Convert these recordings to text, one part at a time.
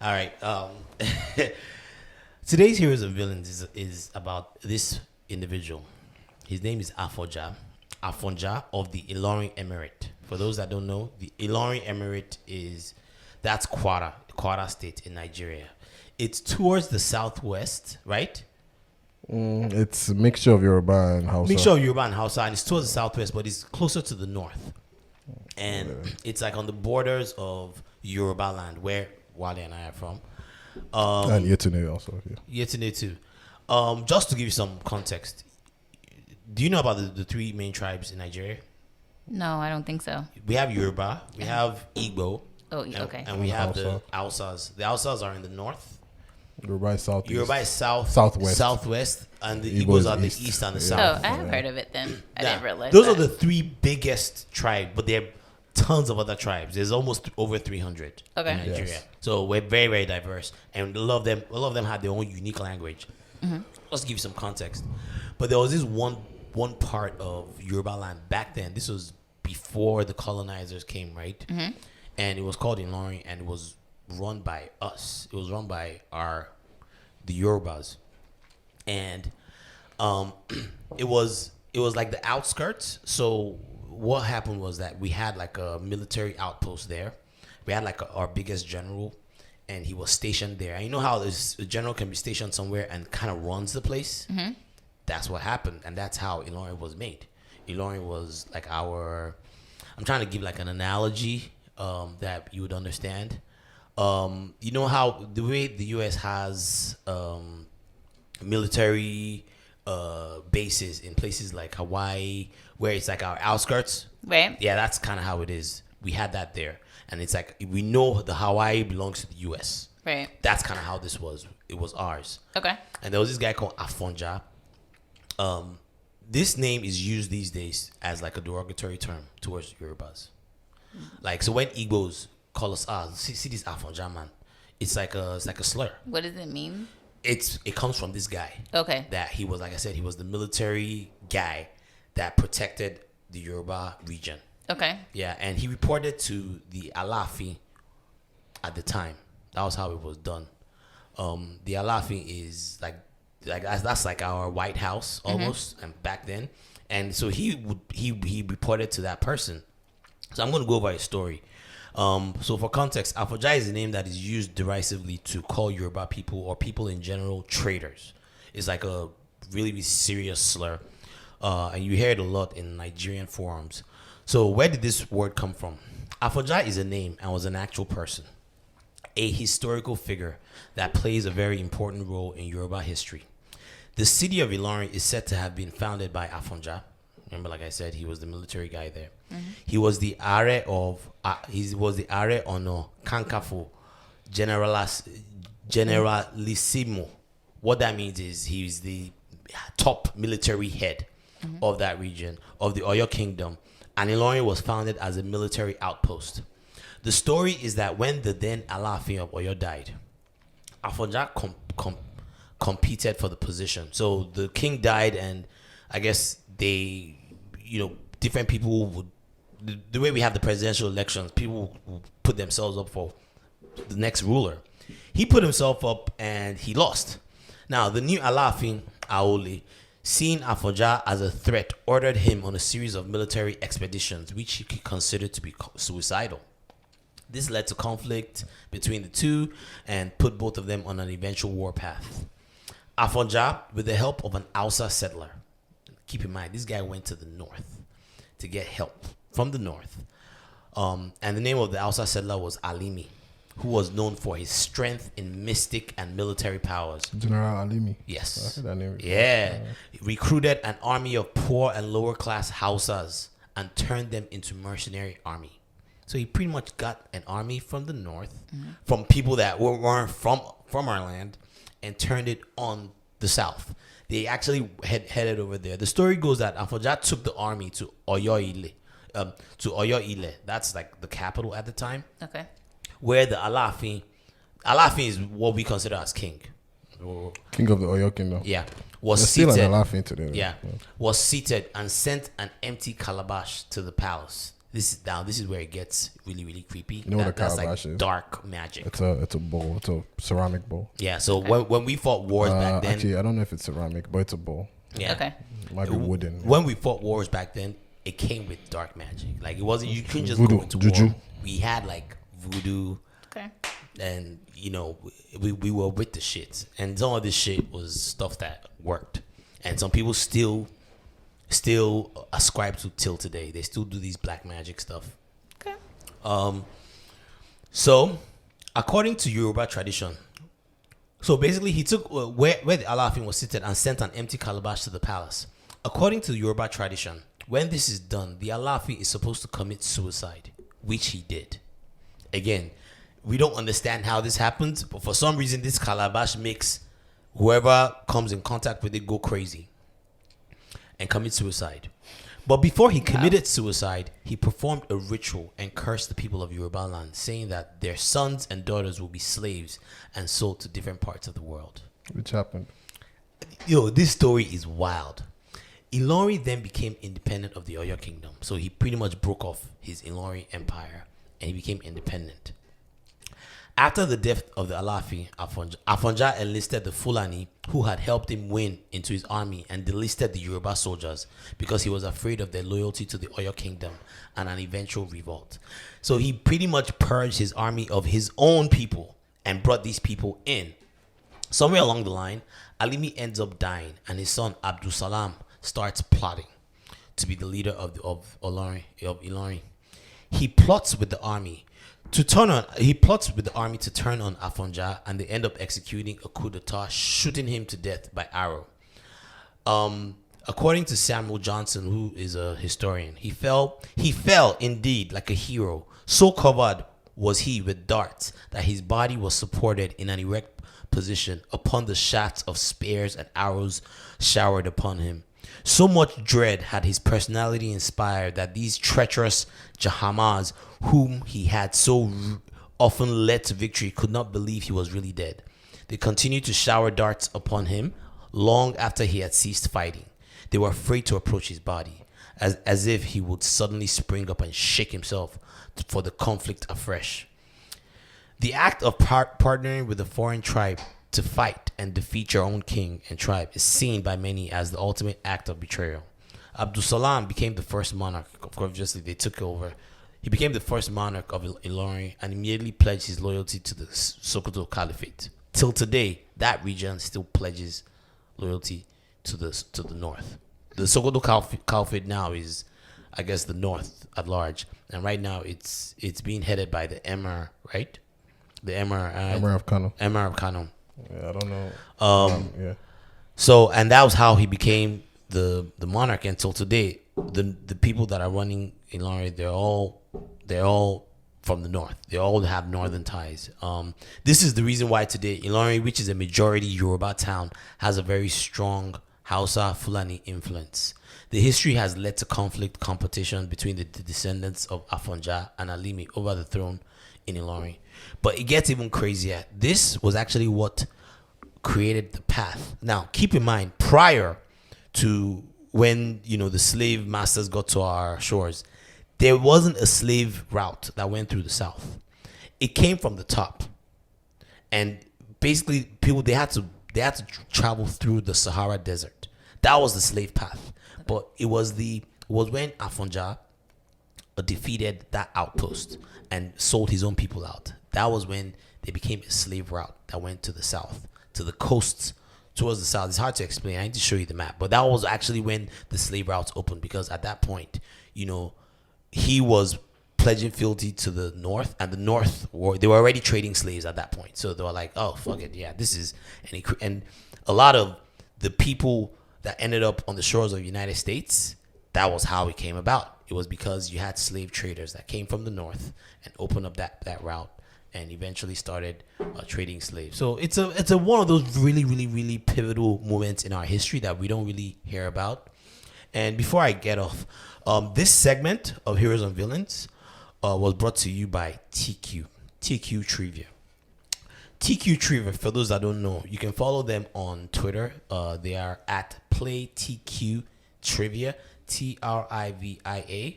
All right. Today's heroes and villains is about this individual. His name is Afonja of the Ilorin Emirate. For those that don't know, the Ilorin Emirate that's Kwara State in Nigeria. It's towards the southwest, right? It's a mixture of Yoruba and Hausa. Mixture of Yoruba and Hausa, and it's towards the southwest, but it's closer to the north. And it's like on the borders of Yoruba land, where Wale and I are from. And Yetune also. Yeah. Yetune too. Just to give you some context, do you know about the three main tribes in Nigeria? No, I don't think so. We have Yoruba, we have Igbo, Oh, okay. and we have the Hausa. Hausas. The Hausas are in the north. Yoruba is southeast. Yoruba is southwest, and the Igbo Igbos is are the east. east and the Yeah. south. Oh, I have heard of it then. I Yeah. didn't realize Those that. are the three biggest tribes, but there are tons of other tribes. There's almost over 300 Okay. in Nigeria. Yes. So we're very, very diverse, and a lot of them have their own unique language. Let's give you some context. But there was this one part of Yoruba land back then. This was before the colonizers came, right? And it was called Ilorin, and it was run by us. It was run by the Yorubas, and it was like the outskirts. So what happened was that we had like a military outpost there. We had like our biggest general, and he was stationed there. And you know how a general can be stationed somewhere and kind of runs the place. That's what happened, and that's how Ilorin was made. Ilorin was like I'm trying to give like an analogy that you would understand. You know how the way the U.S. has military bases in places like Hawaii, where it's like our outskirts. Right. Yeah, that's kind of how it is. We had that there, and it's like we know the Hawaii belongs to the U.S. Right. That's kind of how this was. It was ours. Okay. And there was this guy called Afonja. This name is used these days as like a derogatory term towards Yorubas. Like, so when Igbos call us, see this Afonja man, it's like a slur. What does it mean? It comes from this guy. Okay. That he was, like I said, he was the military guy that protected the Yoruba region. Okay. Yeah, and he reported to the Alaafin at the time. That was how it was done. The Alaafin is like that's like our White House almost, and back then. And so he reported to that person. So I'm going to go over his story. So for context, Afonja is a name that is used derisively to call Yoruba people or people in general traitors. It's like a really, really serious slur. And you hear it a lot in Nigerian forums. So where did this word come from? Afonja is a name and was an actual person, a historical figure that plays a very important role in Yoruba history. The city of Ilorin is said to have been founded by Afonja. Remember, like I said, he was the military guy there. He was the Are Ono Kankafo Generalissimo. What that means is he's the top military head of that region, of the Oyo Kingdom. And Ilorin was founded as a military outpost. The story is that when the then Alaafin of Oyo died, Afonja competed for the position. So the king died, and I guess they, different people would, the way we have the presidential elections, people will put themselves up for the next ruler. He put himself up and he lost. Now, the new Alaafin, Aole, seeing Afonja as a threat, ordered him on a series of military expeditions, which he considered to be suicidal. This led to conflict between the two and put both of them on an eventual war path. Afonja, with the help of an Hausa settler, keep in mind, this guy went to the north to get help from the north. And the name of the Hausa settler was Alimi, who was known for his strength in mystic and military powers. General Alimi. Yes. I heard that name. Yeah. He recruited an army of poor and lower class Hausas and turned them into mercenary army. So he pretty much got an army from the north, from people that weren't from our land, and turned it on the south. They actually headed over there. The story goes that Afonja took the army to Oyo Ile. That's like the capital at the time. Okay. Where the Alaafin is what we consider as king. King of the Oyo Kingdom. Yeah. Was There's still seated. an Alaafin today. Yeah. Was seated and sent an empty calabash to the palace. This is where it gets really, really creepy. You know what a That's calabash like is? dark magic. It's a bowl. It's a ceramic bowl. Yeah. So when we fought wars back then, Actually, I don't know if it's ceramic, but it's a bowl. yeah. Okay. It might be wooden. When we fought wars back then, it came with dark magic. Like it wasn't, you couldn't just Voodoo, go into juju. war. We had like voodoo, Okay. and we were with the shit, and some of this shit was stuff that worked, and some people still ascribe to till today. They still do these black magic stuff. Okay. So according to Yoruba tradition, so basically he took where the Alaafin was seated and sent an empty calabash to the palace. According to Yoruba tradition, when this is done, the Alaafin is supposed to commit suicide, which he did. Again, we don't understand how this happens, but for some reason this calabash makes whoever comes in contact with it go crazy and commit suicide. But before he committed suicide, he performed a ritual and cursed the people of Yoruba land, saying that their sons and daughters will be slaves and sold to different parts of the world. Which happened. This story is wild. Ilorin then became independent of the Oyo kingdom. So he pretty much broke off his Ilorin empire and he became independent. After the death of the Alaafin, Afonja enlisted the Fulani who had helped him win into his army and delisted the Yoruba soldiers because he was afraid of their loyalty to the Oyo kingdom and an eventual revolt. So he pretty much purged his army of his own people and brought these people in. Somewhere along the line, Alimi ends up dying and his son Abdul Salam starts plotting to be the leader of Ilorin. He plots with the army to turn on Afonja, and they end up executing a coup d'etat, shooting him to death by arrow. According to Samuel Johnson, who is a historian, he fell indeed like a hero. So covered was he with darts that his body was supported in an erect position upon the shafts of spears and arrows showered upon him. So much dread had his personality inspired that these treacherous Jahamas, whom he had so often led to victory, could not believe he was really dead. They continued to shower darts upon him long after he had ceased fighting. They were afraid to approach his body, as if he would suddenly spring up and shake himself for the conflict afresh. The act of partnering with a foreign tribe to fight and defeat your own king and tribe is seen by many as the ultimate act of betrayal. Abdul Salam became the first monarch. Of course, obviously they took over. He became the first monarch of Ilorin and immediately pledged his loyalty to the Sokoto Caliphate. Till today, that region still pledges loyalty to the north. The Sokoto Caliphate now is, I guess, the north at large, and right now it's being headed by the Emir, right? The Emir of Kano. Emir of Kano. Yeah, I don't know. Yeah. So, and that was how he became the monarch until today. The people that are running Ilorin, they're all from the north. They all have northern ties. This is the reason why today Ilorin, which is a majority Yoruba town, has a very strong Hausa Fulani influence. The history has led to competition between the descendants of Afonja and Alimi over the throne in Ilorin. But it gets even crazier. This was actually what created the path. Now, keep in mind, prior to when the slave masters got to our shores, there wasn't a slave route that went through the south. It came from the top, and basically people they had to travel through the Sahara Desert. That was the slave path. But it was when Afonja defeated that outpost and sold his own people out. That was when they became a slave route that went to the south, to the coasts towards the south. It's hard to explain. I need to show you the map. But that was actually when the slave routes opened, because at that point, he was pledging fealty to the north, and the north they were already trading slaves at that point. So they were like, oh, fuck it. Yeah, this is, and a lot of the people that ended up on the shores of the United States, that was how it came about. It was because you had slave traders that came from the north and opened up that route and eventually started trading slaves. So it's a one of those really, really, really pivotal moments in our history that we don't really hear about. And before I get off, this segment of Heroes and Villains was brought to you by TQ Trivia. TQ Trivia, for those that don't know, you can follow them on Twitter. They are at PlayTQ Trivia, TRIVIA.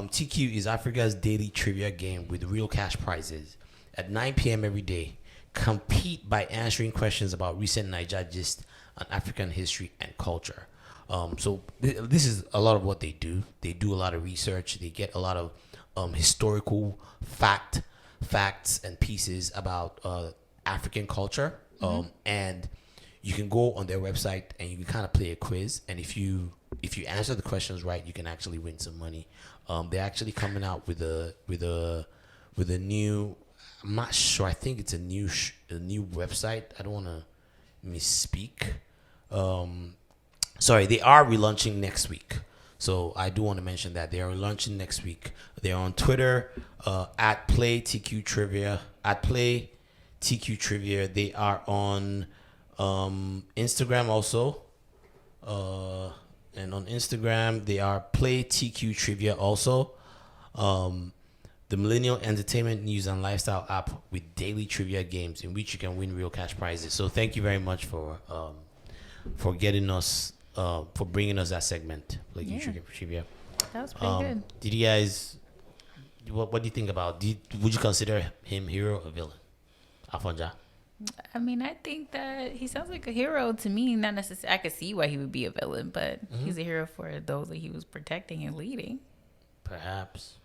TQ is Africa's daily trivia game with real cash prizes. At 9 p.m. every day, compete by answering questions about recent Niger gist and African history and culture. This is a lot of what they do. They do a lot of research. They get a lot of historical facts and pieces about African culture. And you can go on their website and you can kind of play a quiz. And if you answer the questions right, you can actually win some money. They're actually coming out with a new. I'm not sure. I think it's a new website. I don't want to misspeak. Sorry, they are relaunching next week. So I do want to mention that they are launching next week. They're on Twitter at PlayTQ Trivia. At PlayTQ Trivia. They are on Instagram also. And on Instagram they are PlayTQ Trivia also. The Millennial Entertainment News and Lifestyle app with daily trivia games in which you can win real cash prizes. So thank you very much for getting us for bringing us that segment, like trivia. That was pretty good. Did you guys? What do you think about? Would you consider him hero or villain, Afonja? I mean, I think that he sounds like a hero to me. Not necessarily. I could see why he would be a villain, but he's a hero for those that he was protecting and leading. Perhaps.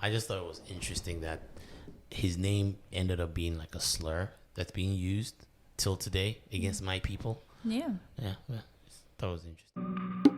I just thought it was interesting that his name ended up being like a slur that's being used till today against my people. Yeah. Yeah. That was interesting.